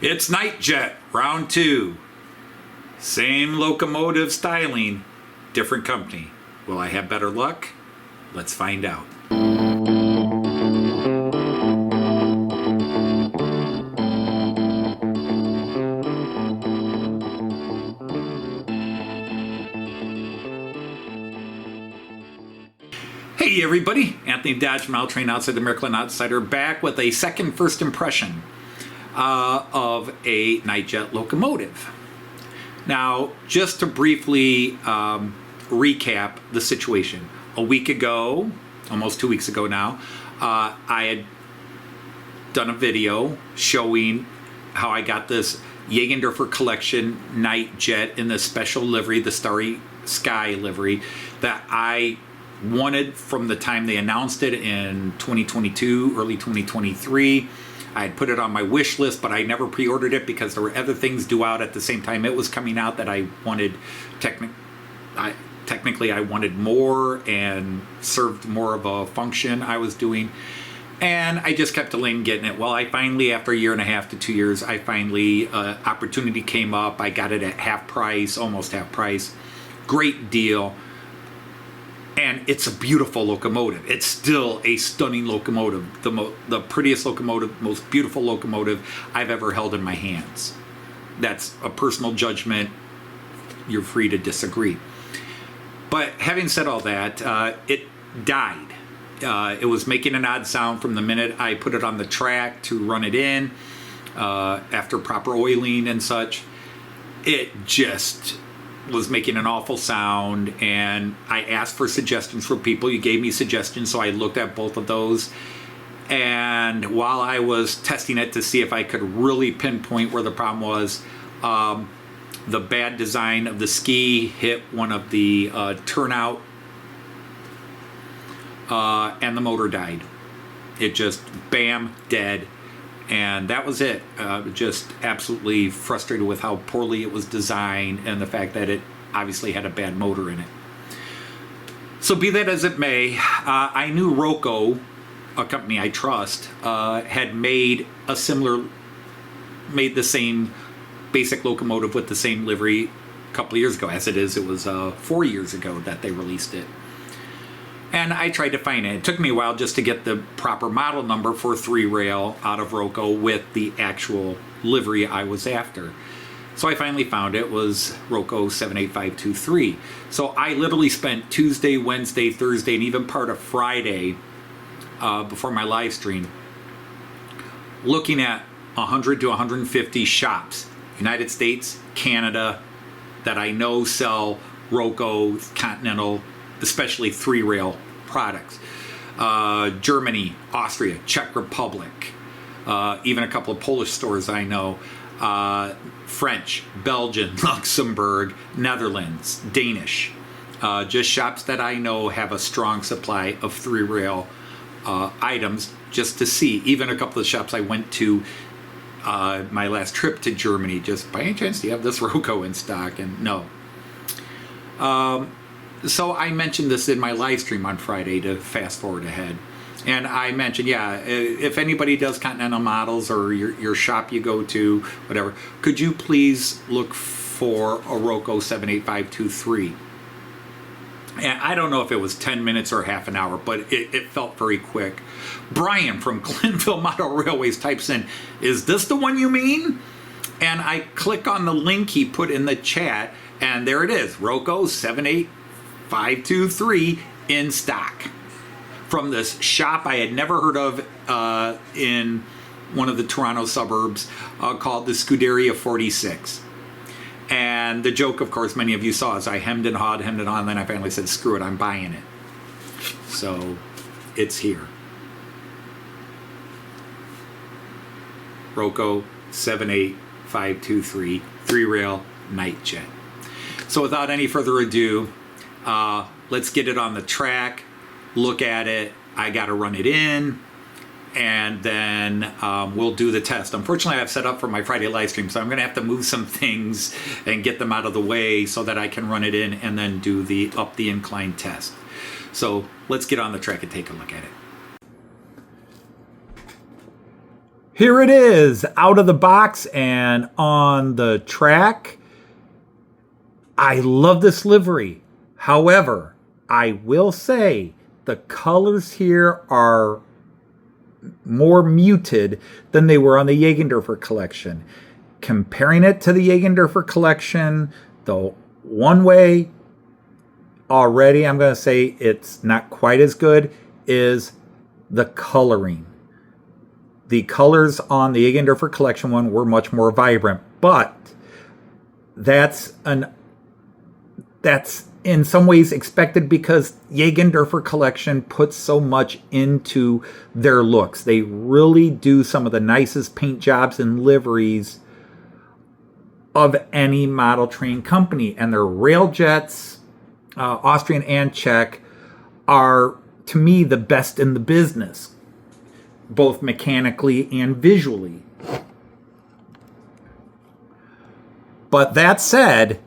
It's Nightjet, round 2. Same locomotive styling, different company. Will I have better luck? Let's find out. Hey everybody, Anthony Dodge from Train Outside the Miracle and Outsider, back with a second first impression of a Nightjet locomotive. Now, just to briefly recap the situation. A week ago, almost 2 weeks ago now, I had done a video showing how I got this Jägendorfer Collection Nightjet in the special livery, the Starry Sky livery, that I wanted from the time they announced it in 2022, early 2023. I had put it on my wish list, but I never pre-ordered it because there were other things due out at the same time it was coming out that I wanted. Technically, I wanted more and served more of a function I was doing. And I just kept delaying getting it. Well, I finally, after a year and a half to 2 years, opportunity came up. I got it at half price, almost half price. Great deal. And it's a beautiful locomotive. It's still a stunning locomotive. The prettiest locomotive, most beautiful locomotive I've ever held in my hands. That's a personal judgment. You're free to disagree. But having said all that, it died. It was making an odd sound from the minute I put it on the track to run it in, after proper oiling and such. It just was making an awful sound, and I asked for suggestions from people. You gave me suggestions, so I looked at both of those. And while I was testing it to see if I could really pinpoint where the problem was, the bad design of the ski hit one of the turnout, and the motor died. It just, bam, dead. And that was it. Just absolutely frustrated with how poorly it was designed and the fact that it obviously had a bad motor in it. So be that as it may, I knew Roco, a company I trust, had made the same basic locomotive with the same livery a couple of years ago. As it is, it was 4 years ago that they released it. And I tried to find it. It took me a while just to get the proper model number for 3-rail out of Roco with the actual livery I was after. So I finally found it. It was Roco 78523. So I literally spent Tuesday, Wednesday, Thursday, and even part of Friday before my live stream looking at 100 to 150 shops, United States, Canada, that I know sell Roco, Continental, especially 3-rail products. Germany, Austria, Czech Republic, even a couple of Polish stores I know, French, Belgian, Luxembourg, Netherlands, Danish. Just shops that I know have a strong supply of 3-rail items, just to see. Even a couple of shops I went to my last trip to Germany, just by any chance do you have this Roco in stock? And no. So I mentioned this in my live stream on Friday, to fast forward ahead. And I mentioned, yeah, if anybody does Continental models, or your shop you go to, whatever, could you please look for a Roco 78523? And I don't know if it was 10 minutes or half an hour, but it felt very quick. Brian from Clintonville Model Railways types in, "Is this the one you mean?" And I click on the link he put in the chat, and there it is, Roco 78523 in stock from this shop I had never heard of in one of the Toronto suburbs called the Scuderia 46. And the joke, of course, many of you saw, is I hemmed and hawed, and then I finally said, screw it, I'm buying it. So it's here. Roco 78523 3-rail Nightjet. So without any further ado, let's get it on the track, look at it. I got to run it in, and then we'll do the test. Unfortunately, I've set up for my Friday live stream, so I'm going to have to move some things and get them out of the way so that I can run it in and then do the up the incline test. So let's get on the track and take a look at it. here it is, out of the box and on the track. I love this livery. However, I will say the colors here are more muted than they were on the Jägendorfer collection. Comparing it to the Jägendorfer collection, the one way already I'm going to say it's not quite as good is the coloring. The colors on the Jägendorfer collection one were much more vibrant, but that's in some ways expected because Jägendorfer collection puts so much into their looks. They really do some of the nicest paint jobs and liveries of any model train company, and their Railjets, Austrian and Czech, are to me the best in the business, both mechanically and visually. But that said,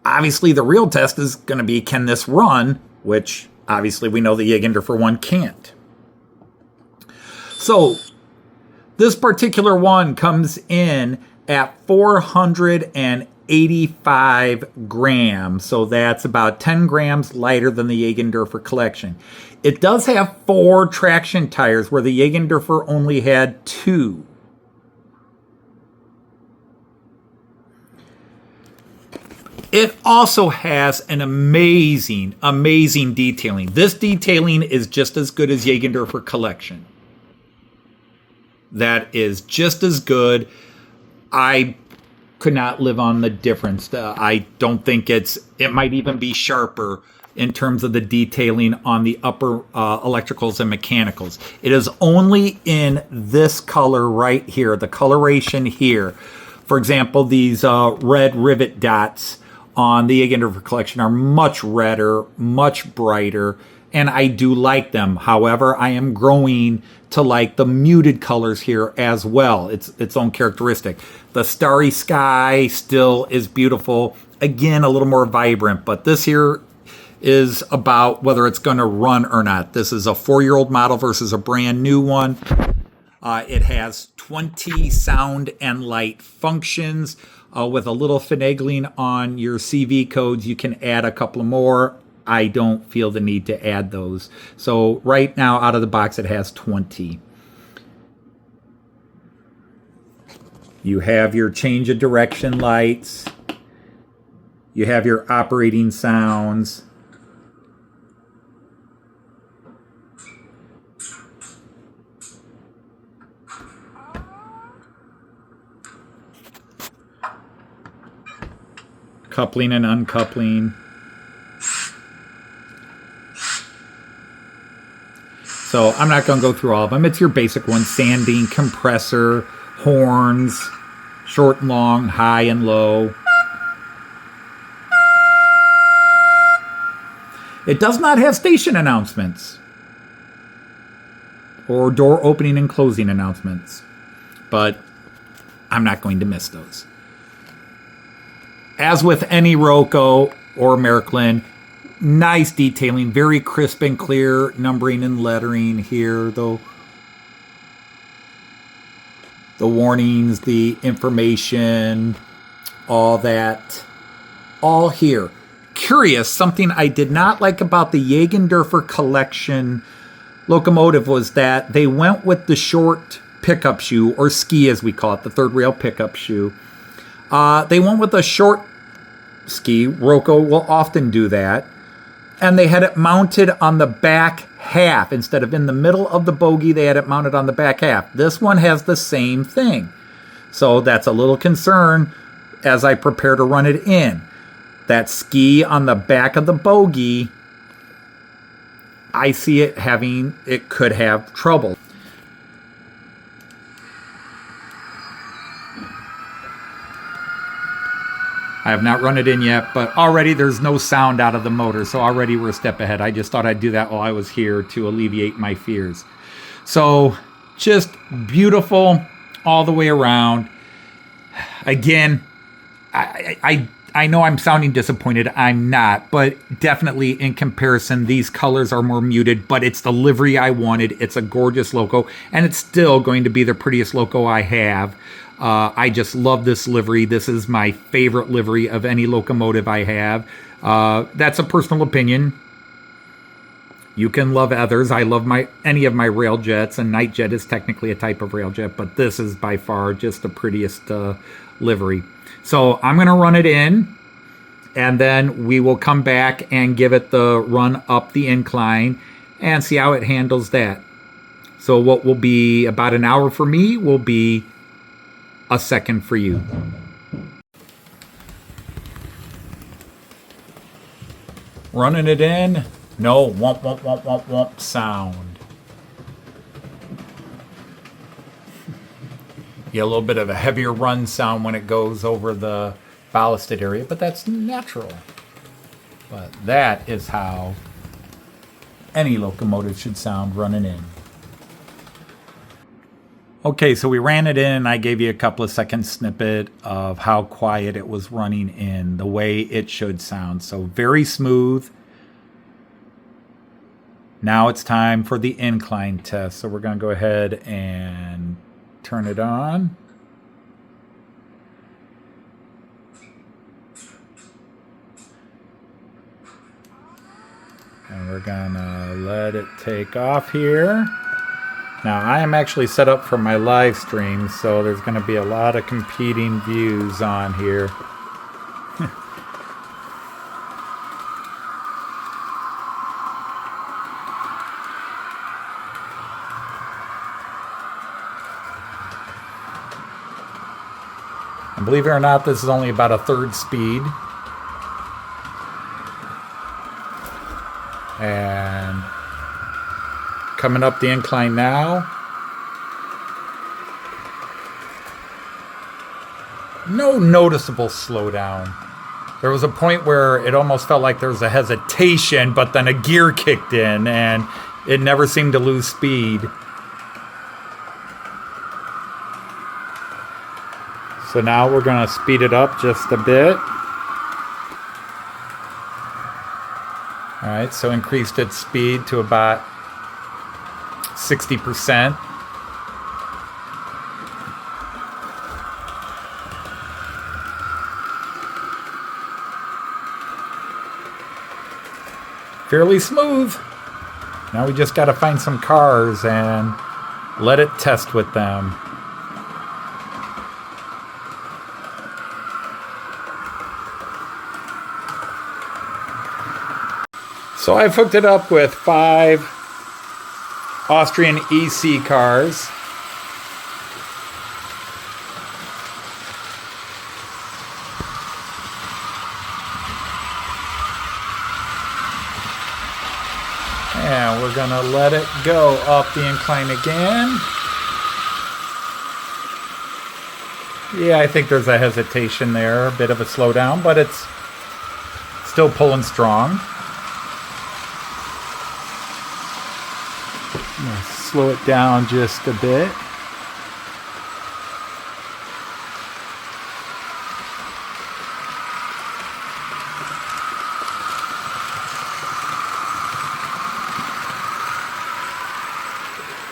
obviously the real test is going to be, can this run? Which obviously we know the Jägendorfer one can't. So this particular one comes in at 485 grams. So that's about 10 grams lighter than the Jägendorfer collection. It does have 4 traction tires where the Jägendorfer only had 2. It also has an amazing, amazing detailing. This detailing is just as good as Jägendorfer collection. That is just as good. I could not live on the difference. I don't think it might even be sharper in terms of the detailing on the upper electricals and mechanicals. It is only in this color right here, the coloration here. For example, these red rivet dots on the Jägendorfer collection are much redder, much brighter, and I do like them. However, I am growing to like the muted colors here as well. It's its own characteristic. The starry sky still is beautiful. Again, a little more vibrant, but this here is about whether it's going to run or not. This is a 4-year-old model versus a brand new one. It has 20 sound and light functions. With a little finagling on your CV codes, you can add a couple more. I don't feel the need to add those. So right now, out of the box, it has 20. You have your change of direction lights. You have your operating sounds. Coupling and uncoupling. So I'm not going to go through all of them. It's your basic ones: sanding, compressor, horns, short and long, high and low. It does not have station announcements or door opening and closing announcements, but I'm not going to miss those. As with any Roco or Märklin, nice detailing, very crisp and clear numbering and lettering here, though. The warnings, the information, all that, all here. Curious, something I did not like about the Jägendorfer collection locomotive was that they went with the short pickup shoe, or ski as we call it, the third rail pickup shoe. They went with a short ski. Roco will often do that. And they had it mounted on the back half. Instead of in the middle of the bogie, they had it mounted on the back half. This one has the same thing. So that's a little concern as I prepare to run it in. That ski on the back of the bogie, I see it could have trouble. I have not run it in yet, but already there's no sound out of the motor, so already we're a step ahead. I just thought I'd do that while I was here to alleviate my fears. So just beautiful all the way around. Again, I I know I'm sounding disappointed. I'm not, but definitely in comparison, these colors are more muted, but it's the livery I wanted. It's a gorgeous loco, and it's still going to be the prettiest loco I have. I just love this livery. This is my favorite livery of any locomotive I have. That's a personal opinion. You can love others. I love any of my Railjets, and Nightjet is technically a type of Railjet, but this is by far just the prettiest livery. So I'm going to run it in, and then we will come back and give it the run up the incline and see how it handles that. So what will be about an hour for me will be a second for you. Running it in. No womp womp womp womp womp sound. You get a little bit of a heavier run sound when it goes over the ballasted area, but that's natural. But that is how any locomotive should sound running in. Okay, so we ran it in, and I gave you a couple of seconds snippet of how quiet it was running in, the way it should sound. So very smooth. Now it's time for the incline test. So we're going to go ahead and turn it on. And we're going to let it take off here. Now I am actually set up for my live stream, so there's going to be a lot of competing views on here. And believe it or not, this is only about a third speed. And coming up the incline now. No noticeable slowdown. There was a point where it almost felt like there was a hesitation, but then a gear kicked in and it never seemed to lose speed. So now we're going to speed it up just a bit. All right, so increased its speed to about 60%. Fairly smooth. Now we just got to find some cars and let it test with them. So I've hooked it up with 5 Austrian EC cars. And we're gonna let it go up the incline again. Yeah, I think there's a hesitation there, a bit of a slowdown, but it's still pulling strong. Slow it down just a bit.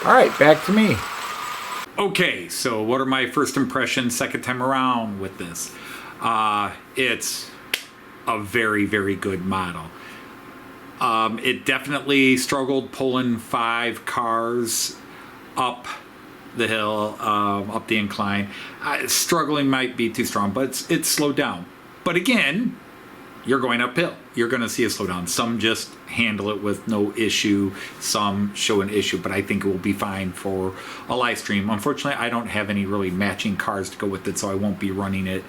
All right, back to me. Okay, so what are my first impressions second time around with this? It's a very, very good model. It definitely struggled pulling 5 cars up the hill, up the incline. Struggling might be too strong, but it's slowed down. But again, you're going uphill. You're going to see a slowdown. Some just handle it with no issue. Some show an issue, but I think it will be fine for a live stream. Unfortunately, I don't have any really matching cars to go with it, so I won't be running it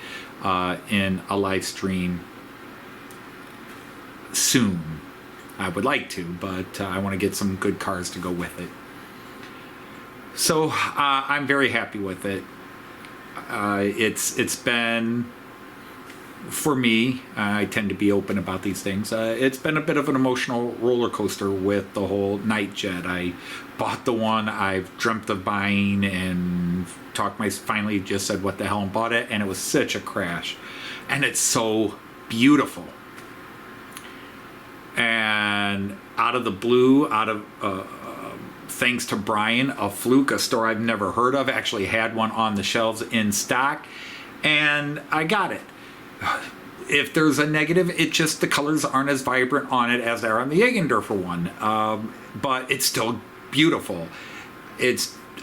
in a live stream soon. I would like to, but I want to get some good cars to go with it. So I'm very happy with it. It's been, for me, I tend to be open about these things. It's been a bit of an emotional roller coaster with the whole Nightjet. I bought the one I've dreamt of buying and finally just said what the hell and bought it, and it was such a crash. and it's so beautiful. And out of the blue, thanks to Brian, a Fluke, a store I've never heard of, actually had one on the shelves in stock, and I got it. If there's a negative, it just the colors aren't as vibrant on it as they are on the Jägendorfer one, but it's still beautiful.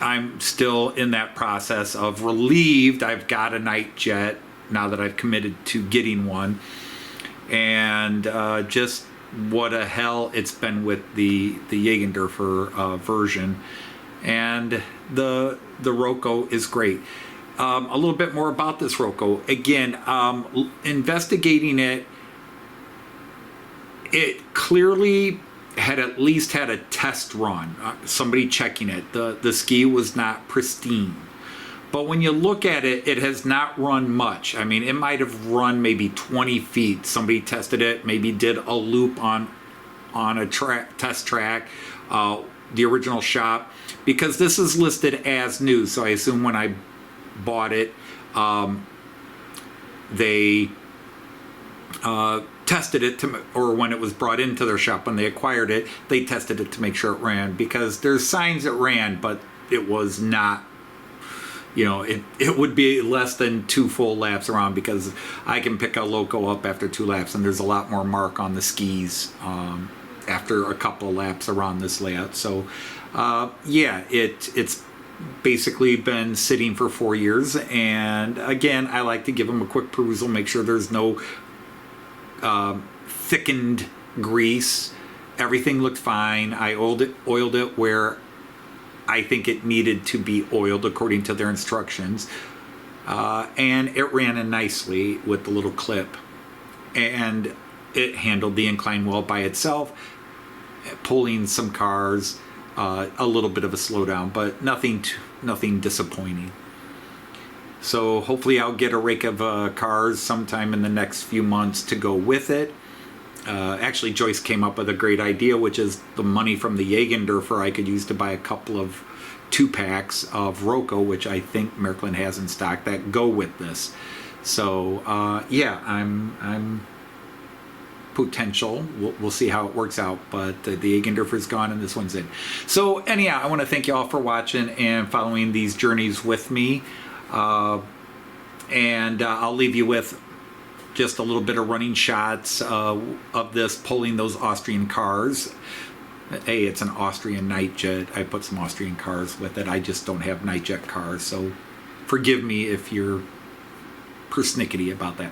I'm still in that process of relieved I've got a Nightjet now that I've committed to getting one, and just what a hell it's been with the Jägendorfer version, and the Roco is great. A little bit more about this Roco. Again, investigating it, it clearly had at least had a test run. Somebody checking it. The ski was not pristine. But when you look at it, it has not run much. I mean, it might have run maybe 20 feet. Somebody tested it, maybe did a loop on a test track, the original shop, because this is listed as new. So I assume when I bought it, they tested it or when it was brought into their shop, when they acquired it, they tested it to make sure it ran, because there's signs it ran, but it was not. It would be less than 2 full laps around, because I can pick a loco up after 2 laps, and there's a lot more mark on the skis after a couple of laps around this layout. So, it's basically been sitting for 4 years, and again, I like to give them a quick perusal, make sure there's no thickened grease. Everything looked fine. I oiled it where I think it needed to be oiled according to their instructions, and it ran in nicely with the little clip, and it handled the incline well by itself, pulling some cars, a little bit of a slowdown, but nothing disappointing. So hopefully I'll get a rake of cars sometime in the next few months to go with it. Actually, Joyce came up with a great idea, which is the money from the Jägendorfer I could use to buy a couple of 2-packs of Roco, which I think Märklin has in stock, that go with this. So I'm potential. We'll see how it works out, but the Jägendorfer's gone and this one's in. So anyhow, I want to thank you all for watching and following these journeys with me. And I'll leave you with just a little bit of running shots of this pulling those Austrian cars. Hey, it's an Austrian Nightjet. I put some Austrian cars with it. I just don't have Nightjet cars, so forgive me if you're persnickety about that.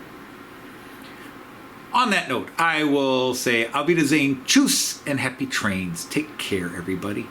On that note, I will say Auf Wiedersehen, tschüss, and happy trains. Take care, everybody.